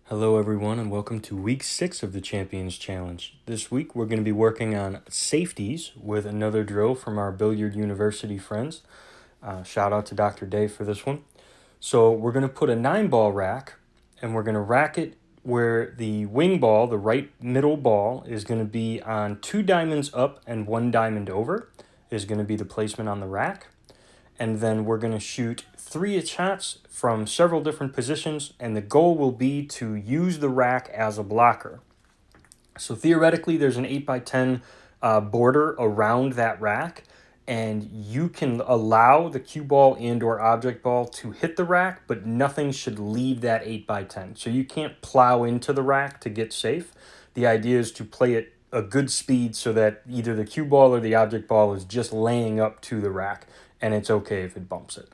Hello everyone and welcome to week 6 of the Champions Challenge. This week we're going to be working on safeties with another drill from our Billiard University friends. Shout out to Dr. Dave for this one. So we're going to put a 9-ball rack and we're going to rack it where the wing ball, the right middle ball, is going to be on 2 diamonds up and 1 diamond over is going to be the placement on the rack. And then we're going to shoot 3 shots from several different positions, and the goal will be to use the rack as a blocker. So theoretically, there's an 8x10 border around that rack, and you can allow the cue ball and or object ball to hit the rack, but nothing should leave that 8x10. So you can't plow into the rack to get safe. The idea is to play it a good speed so that either the cue ball or the object ball is just laying up to the rack, and it's okay if it bumps it.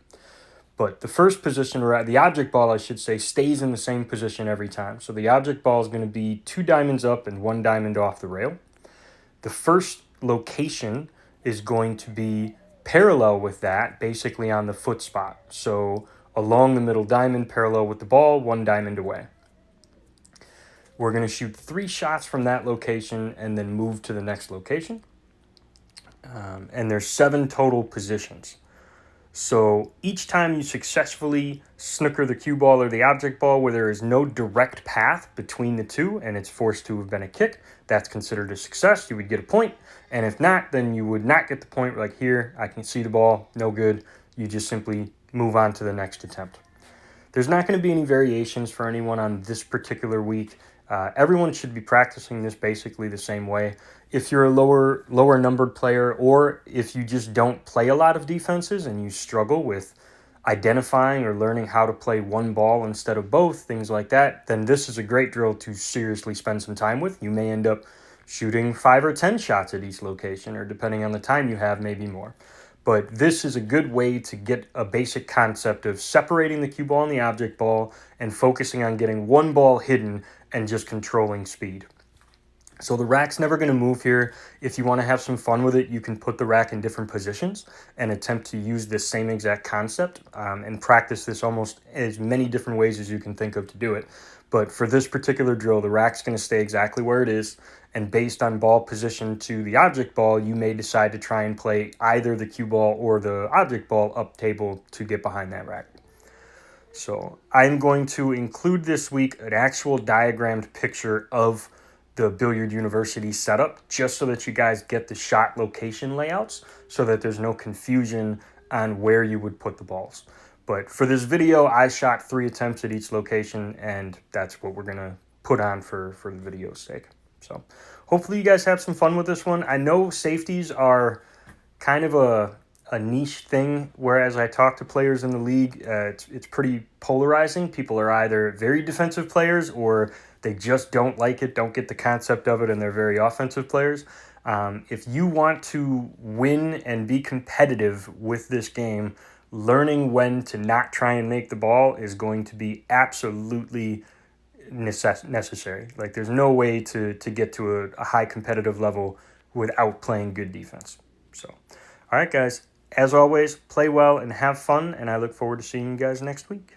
But the first position, or the object ball, I should say, stays in the same position every time. So the object ball is going to be 2 diamonds up and 1 diamond off the rail. The first location is going to be parallel with that, basically on the foot spot. So along the middle diamond, parallel with the ball, 1 diamond away. We're going to shoot 3 shots from that location and then move to the next location. And there's 7 total positions. So each time you successfully snooker the cue ball or the object ball where there is no direct path between the two and it's forced to have been a kick, that's considered a success. You would get a point. And if not, then you would not get the point. Like here, I can see the ball, no good. You just simply move on to the next attempt. There's not going to be any variations for anyone on this particular week. Everyone should be practicing this basically the same way. If you're a lower numbered player, or if you just don't play a lot of defenses and you struggle with identifying or learning how to play one ball instead of both, things like that, then this is a great drill to seriously spend some time with. You may end up shooting 5 or 10 shots at each location, or depending on the time you have, maybe more. But this is a good way to get a basic concept of separating the cue ball and the object ball and focusing on getting one ball hidden and just controlling speed. So the rack's never going to move here. If you want to have some fun with it, you can put the rack in different positions and attempt to use this same exact concept and practice this almost as many different ways as you can think of to do it. But for this particular drill, the rack's going to stay exactly where it is. And based on ball position to the object ball, you may decide to try and play either the cue ball or the object ball up table to get behind that rack. So I'm going to include this week an actual diagrammed picture of the Billiard University setup, just so that you guys get the shot location layouts so that there's no confusion on where you would put the balls. But for this video, I shot 3 attempts at each location, and that's what we're going to put on for the video's sake. So hopefully you guys have some fun with this one. I know safeties are kind of a niche thing, whereas I talk to players in the league, it's pretty polarizing. People are either very defensive players or they just don't like it, don't get the concept of it, and they're very offensive players. If you want to win and be competitive with this game, learning when to not try and make the ball is going to be absolutely necessary. Like, there's no way to get to a high competitive level without playing good defense. So, all right, guys. As always, play well and have fun, and I look forward to seeing you guys next week.